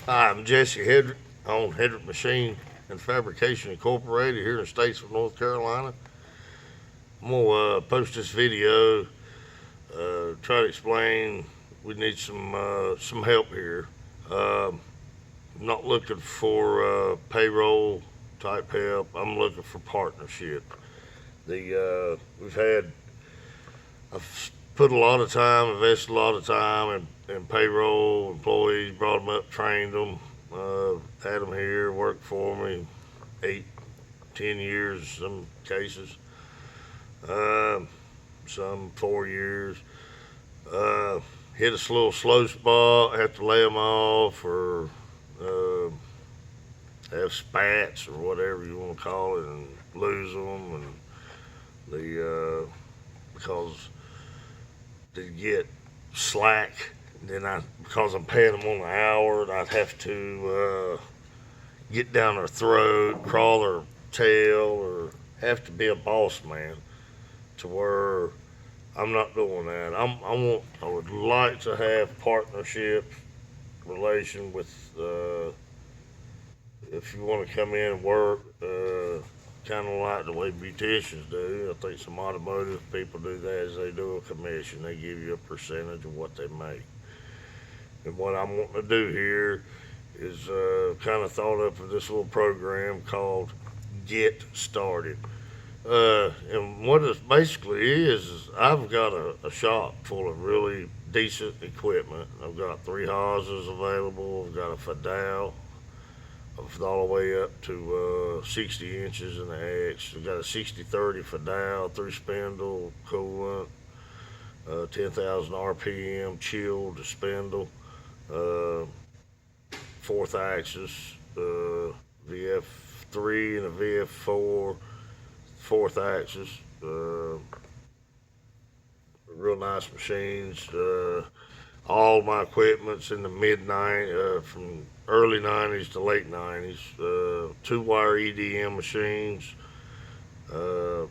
Hi, I'm Jesse Hedrick. I own Hedrick Machine and Fabrication Incorporated here in Statesville, North Carolina. I'm gonna post this video, try to explain we need some help here. I'm not looking for payroll type help. I'm looking for partnership. We've had I've put a lot of time, invested a lot of time in payroll employees, brought them up, trained them, had them here, worked for me 8, 10 years, some cases, uh, some 4 years. Uh, Hit a little slow spot, have to lay them off or uh, have spats or whatever you want to call it and lose them and because they get slack. Then because I'm paying them on the hour, I'd have to get down their throat, crawl their tail, or have to be a boss man to where I'm not doing that. I would like to have partnership relation with if you want to come in and work, kind of like the way beauticians do. I think some automotive people do that is they do a commission. They give you a percentage of what they make. And what I'm wanting to do here is kind of thought up of this little program called Get Started. And what it basically is I've got a shop full of really decent equipment. I've got 3 hawsers available. I've got a Fidel all the way up to 60 inches in the X. I've got a 60/30 Fidel, 3 spindle, coolant, 10,000 RPM, chilled spindle, uh, fourth axis, VF3 and a VF4, fourth axis. Real nice machines. All my equipment's in the from early '90s to late '90s. 2 wire EDM machines, uh,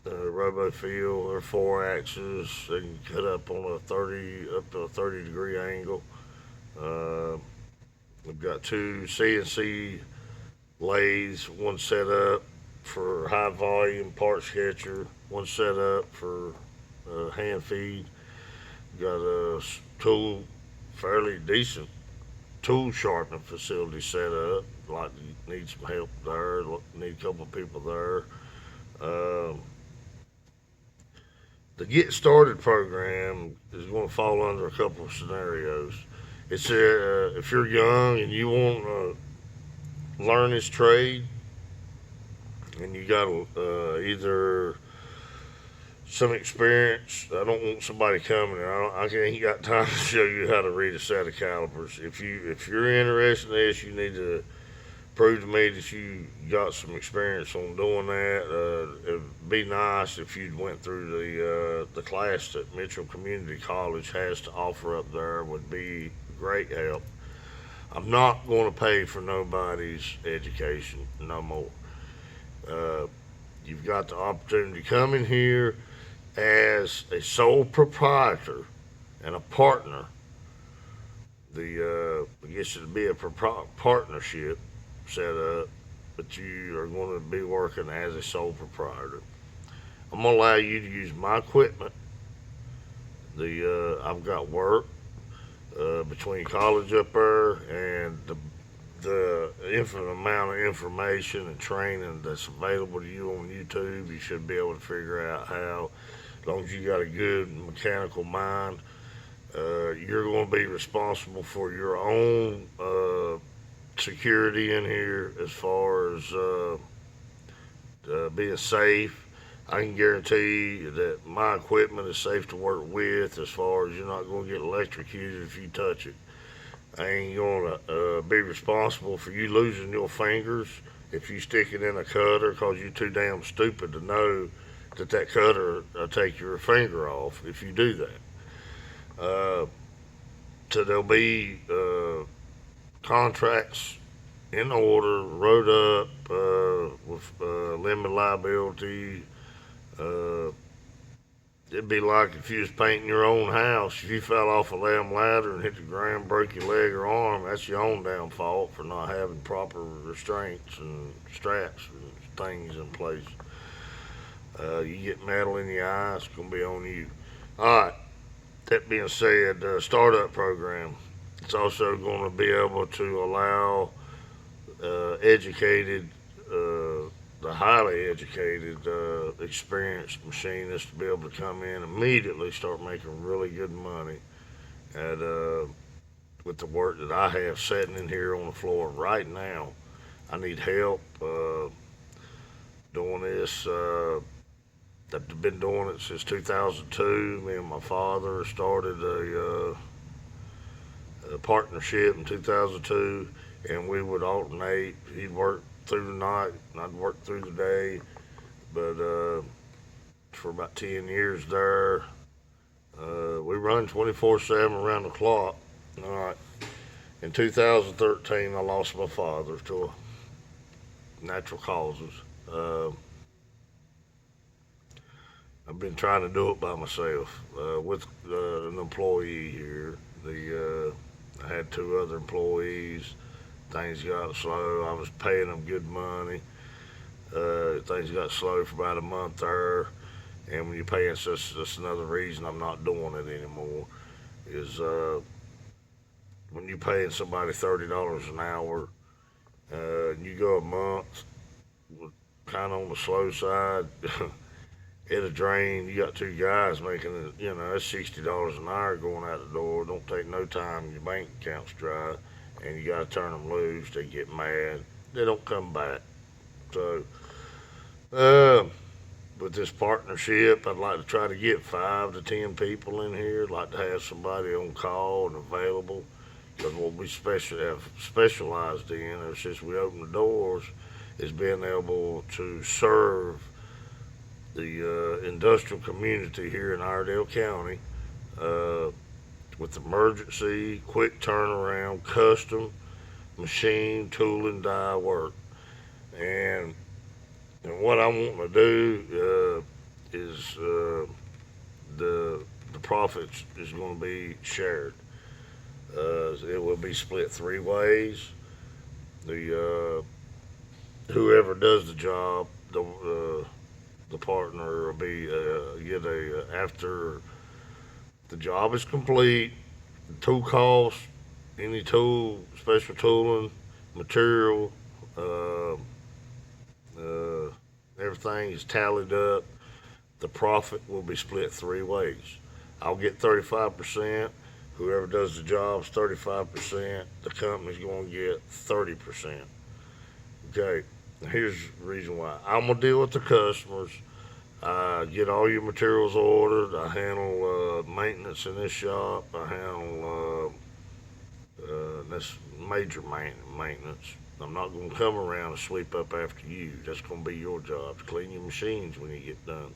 RoboFeel or 4 axis. They can cut up on up to a 30-degree angle. We've got 2 CNC lathes, one set up for high volume parts catcher, one set up for hand feed. Got a tool, fairly decent tool sharpening facility set up. Like, need some help there. Need a couple of people there. Um, the Get Started program is going to fall under a couple of scenarios. It's if you're young and you want to learn this trade, and you got either some experience. I don't want somebody coming. I ain't got time to show you how to read a set of calipers. If you're interested in this, you need to prove to me that you got some experience on doing that. It'd be nice if you'd went through the class that Mitchell Community College has to offer up there. Would be great help. I'm not going to pay for nobody's education no more. Uh, you've got the opportunity to come in here as a sole proprietor and a partner. I guess it'd be a partnership set up, but you are going to be working as a sole proprietor. I'm going to allow you to use my equipment. I've got work between college up there and the infinite amount of information and training that's available to you on YouTube. You should be able to figure out how, as long as you got a good mechanical mind, you're going to be responsible for your own security in here as far as being safe. I can guarantee you that my equipment is safe to work with as far as you're not going to get electrocuted if you touch it. I ain't going to be responsible for you losing your fingers if you stick it in a cutter because you're too damn stupid to know that cutter will take your finger off if you do that. So there'll be contracts in order, wrote up with limited liability, it'd be like if you was painting your own house. If you fell off a lamb ladder and hit the ground, broke your leg or arm, that's your own damn fault for not having proper restraints and straps and things in place. You get metal in your eye, it's gonna be on you. All right. That being said, the startup program, it's also going to be able to allow educated, the highly educated, experienced machinists to be able to come in immediately, start making really good money at with the work that I have sitting in here on the floor right now. I need help doing this. I've been doing it since 2002. Me and my father started a partnership in 2002, and we would alternate. He'd work through the night, and I'd work through the day. But for about 10 years there, we run 24/7 around the clock. All right. In 2013, I lost my father to natural causes. I've been trying to do it by myself with an employee here. I had two other employees. Things got slow. I was paying them good money. Things got slow for about a month there. And when you're paying, that's another reason I'm not doing it anymore. Is when you're paying somebody $30 an hour, and you go a month, kind of on the slow side. Hit a drain. You got two guys making it. That's $60 an hour going out the door. Don't take no time. Your bank account's dry, and you got to turn them loose. They get mad. They don't come back. So, with this partnership, I'd like to try to get 5 to 10 people in here. I'd like to have somebody on call and available, because what we have specialized in, ever since we opened the doors, is being able to serve the industrial community here in Iredell County with emergency, quick turnaround, custom machine, tool, and die work. And what I want to do is the profits is going to be shared. It will be split 3 ways. The whoever does the job, the partner will be get a after the job is complete. The tool cost, any tool, special tooling, material, everything is tallied up. The profit will be split 3 ways. I'll get 35%. Whoever does the job is 35%. The company's going to get 30%. Okay. Here's the reason why. I'm gonna deal with the customers. I get all your materials ordered. I handle maintenance in this shop. I handle this major maintenance. I'm not gonna come around and sweep up after you. That's gonna be your job to clean your machines when you get done.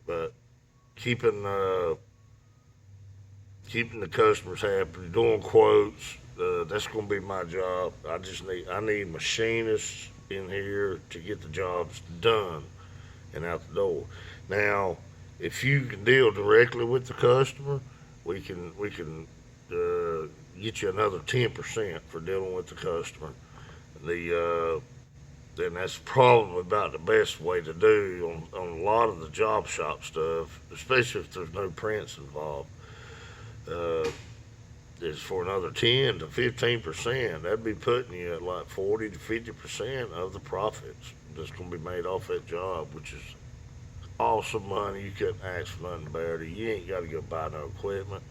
But keeping keeping the customers happy, doing quotes. That's gonna be my job. I need machinists in here to get the jobs done and out the door. Now, if you can deal directly with the customer, we can get you another 10% for dealing with the customer. Then that's probably about the best way to do on a lot of the job shop stuff, especially if there's no prints involved. Uh, is for another 10 to 15%. That'd be putting you at like 40 to 50% of the profits that's going to be made off that job, which is awesome money. You couldn't ask for nothing better. You ain't got to go buy no equipment.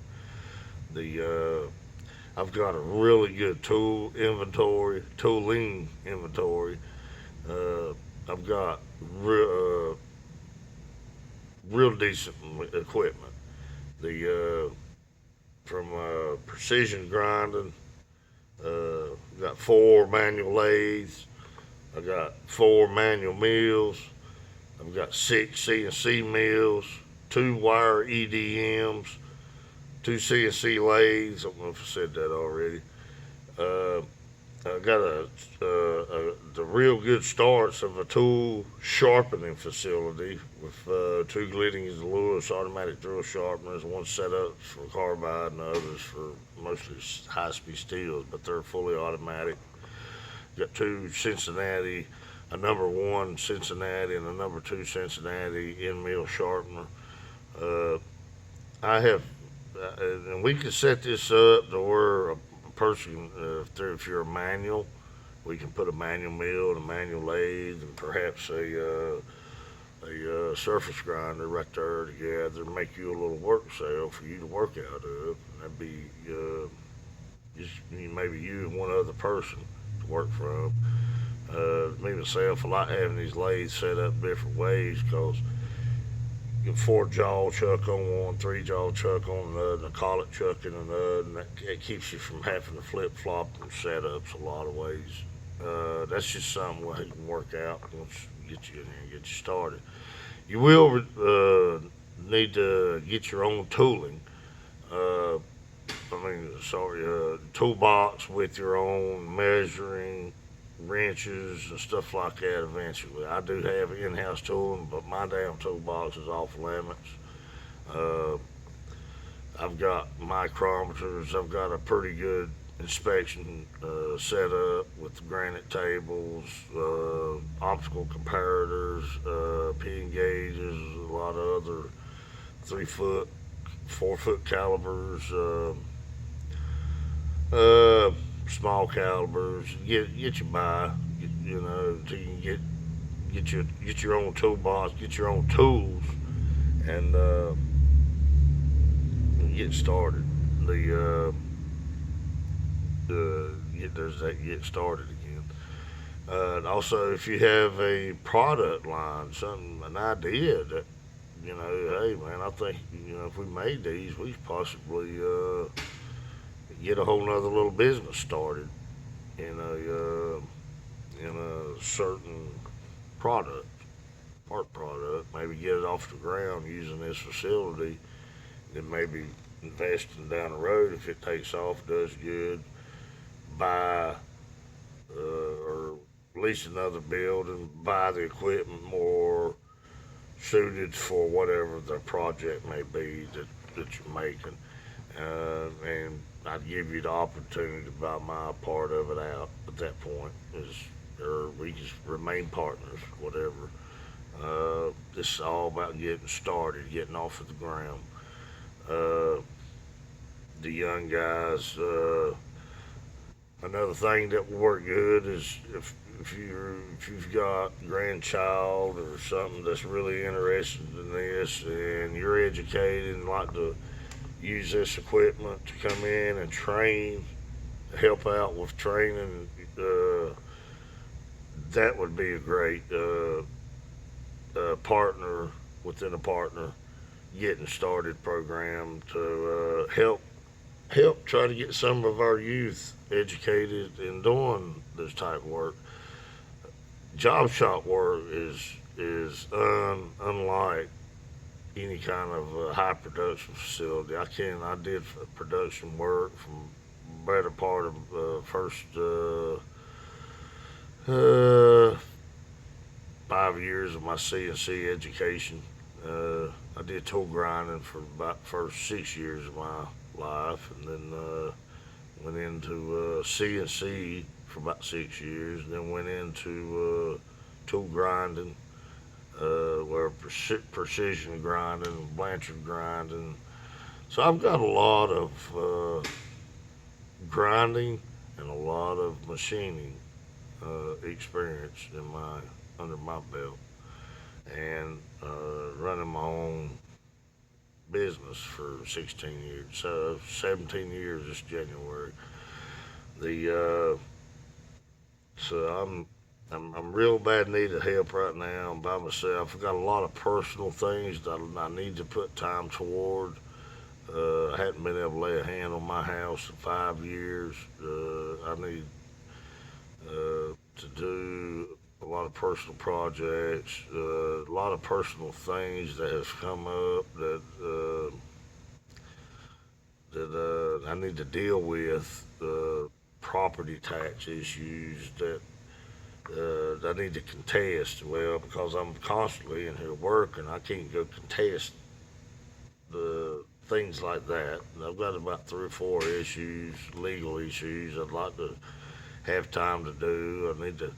I've got a really good tooling inventory. I've got real decent equipment. The From precision grinding. Got 4 manual lathes. I got 4 manual mills. I've got 6 CNC mills, 2 wire EDMs, 2 CNC lathes. I don't know if I said that already. I got the real good starts of a tool sharpening facility with two Glidden's Lewis automatic drill sharpeners. One set up for carbide and the others for mostly high speed steels, but they're fully automatic. Got two Cincinnati, a number one Cincinnati and a number two Cincinnati in mill sharpener. Uh, I have, and we can set this up to where a person, if you're a manual, we can put a manual mill and a manual lathe and perhaps a surface grinder right there together, make you a little work cell for you to work out of. That'd be just maybe you and one other person to work from. Me myself, I like having these lathes set up different ways because you get four jaw chuck on one, three jaw chuck on another, and a collet chuck in another, and it keeps you from having to flip flop and setups a lot of ways. That's just something we can work out once we get you in here and get you started. You will need to get your own tooling. Uh, toolbox with your own measuring wrenches and stuff like that eventually. I do have in-house tooling, but my damn toolbox is off limits. Uh, I've got micrometers. I've got a pretty good inspection set up with granite tables, optical comparators, pin gauges, a lot of other 3 foot, 4 foot calibers, uh, small calibers. Get you by, you know, so you can get your own toolbox, get your own tools, and get started. There's that get started again. And also, if you have a product line, an idea that hey man, I think if we made these, we could possibly get a whole nother little business started in a certain product, part product. Maybe get it off the ground using this facility, then maybe investing down the road if it takes off, does good, buy or lease another building, buy the equipment more suited for whatever the project may be that you're making. And I'd give you the opportunity to buy my part of it out at that point. Or we just remain partners, whatever. This is all about getting started, getting off of the ground. Uh, the young guys. Another thing that will work good is if you've got a grandchild or something that's really interested in this and you're educated and like to use this equipment to come in and train, help out with training, that would be a great partner within a partner getting started program to help try to get some of our youth educated in doing this type of work. Job shop work is unlike any kind of high production facility. I did production work from better part of first 5 years of my CNC education. I did tool grinding for about the first 6 years of my life, and then went into CNC for about 6 years, and then went into tool grinding, where precision grinding, Blanchard grinding. So I've got a lot of grinding and a lot of machining experience under my belt, and running my own business for 16 years, so 17 years this January. The so I'm real bad need of help right now. I'm by myself. I've got a lot of personal things that I need to put time toward. I hadn't been able to lay a hand on my house in 5 years. I need to do a lot of personal projects, a lot of personal things that have come up that I need to deal with property tax issues that I need to contest. Well, because I'm constantly in here working, I can't go contest the things like that. And I've got about 3 or 4 issues, legal issues I'd like to have time to do. I need to.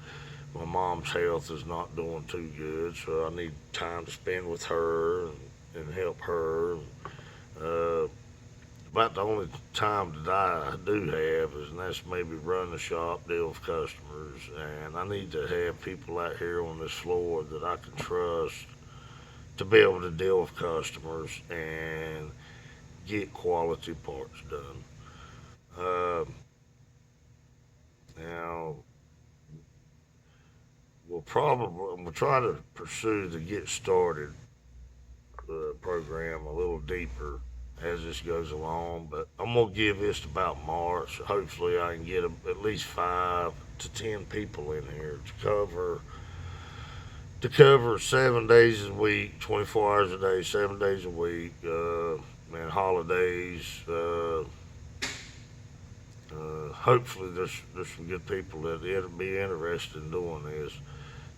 My mom's health is not doing too good, so I need time to spend with her and help her. Uh, about the only time that I do have is, and that's maybe run the shop, deal with customers, and I need to have people out here on this floor that I can trust to be able to deal with customers and get quality parts done. Uh, Now, we'll try to pursue the get started program a little deeper as this goes along, but I'm gonna give this about March. Hopefully, I can get at least 5 to 10 people in here to cover 7 days a week, 24 hours a day, 7 days a week, and holidays. Hopefully, there's some good people that be interested in doing this.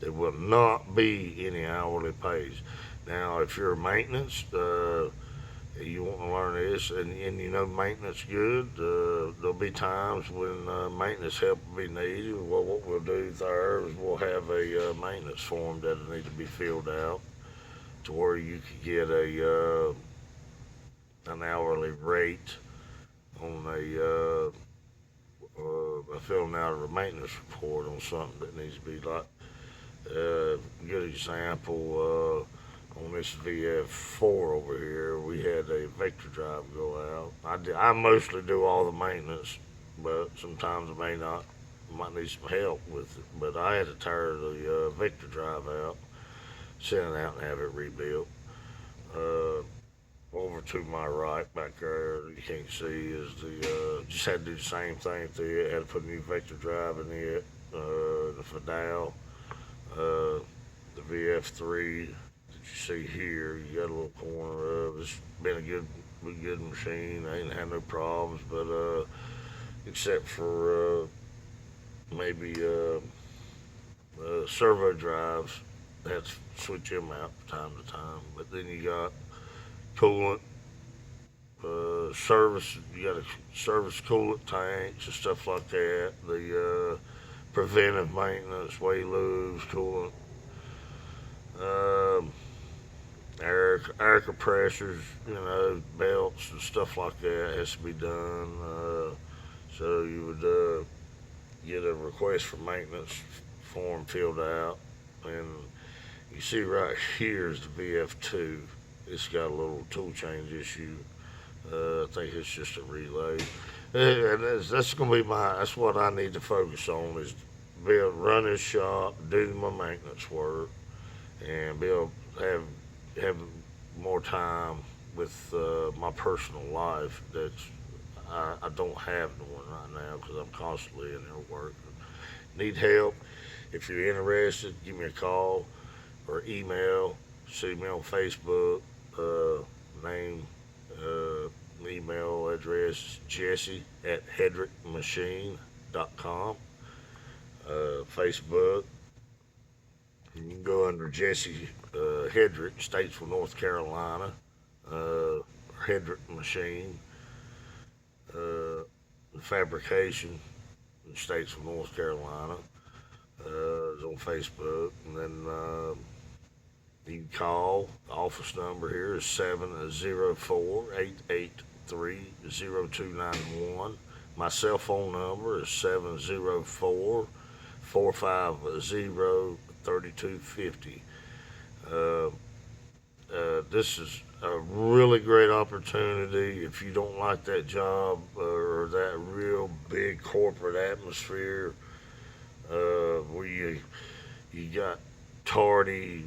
There will not be any hourly pays. Now, if you're a maintenance, you want to learn this, and you know maintenance good, there'll be times when maintenance help will be needed. Well, what we'll do there is we'll have a maintenance form that'll need to be filled out to where you can get an hourly rate on filling out a maintenance report on something that needs to be like. Good example. On this VF4 over here, we had a vector drive go out. I mostly do all the maintenance, but sometimes I might need some help with it. But I had to tear the vector drive out, send it out and have it rebuilt. Uh, Over to my right back there, you can't see, is just had to do the same thing to it. Had to put a new vector drive in it, the Fidel, the VF3 you see here, you got a little corner of. It's been a good machine. I ain't had no problems, but except for maybe servo drives, I have to switch them out from time to time. But then you got coolant, service. You got to service coolant tanks and stuff like that. The preventive maintenance, way lubes, coolant. Um, air compressors, belts and stuff like that has to be done. So you would get a request for maintenance form filled out, and you see right here is the VF2. It's got a little tool change issue. I think it's just a relay, and that's gonna be that's what I need to focus on is be able to run this shop, do my maintenance work, and be able to have more time with my personal life that I don't have one right now because I'm constantly in there working. Need help? If you're interested, give me a call or email. See me on Facebook. Name, email address Jesse at hedrickmachine.com. Facebook. You can go under Jesse Hedrick, Statesville, North Carolina, Hedrick Machine, Fabrication in Statesville, North Carolina, is on Facebook. And then you can call. The office number here is 704-883-0291. My cell phone number is 704-450-3250. This is a really great opportunity if you don't like that job or that real big corporate atmosphere where you got tardy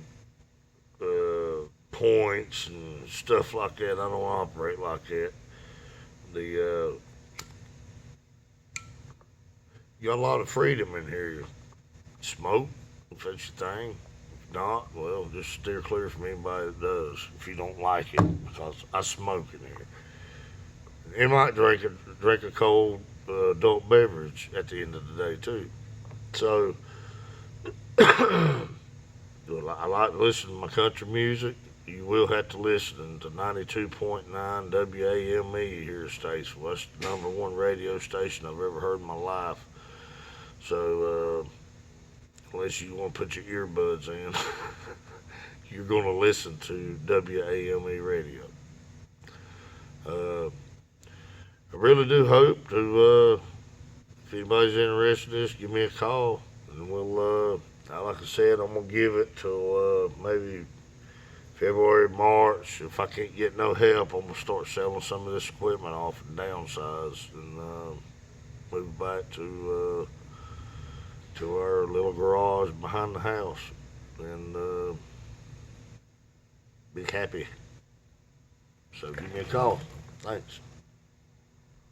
points and stuff like that. I don't operate like that. The You got a lot of freedom in here. Smoke, if that's your thing. If not, well, just steer clear from anybody that does if you don't like it, because I smoke in here. You might drink a cold adult beverage at the end of the day too. So I like to listen to my country music. You will have to listen to 92.9 WAME here, station. Well, that's the number one radio station I've ever heard in my life. So unless you want to put your earbuds in, you're going to listen to WAME radio. Uh, I really do hope to, if anybody's interested in this, give me a call. And we'll, like I said, I'm going to give it till maybe February, March. If I can't get no help, I'm going to start selling some of this equipment off and downsize and move back to our little garage behind the house and be happy. So give me a call. Thanks.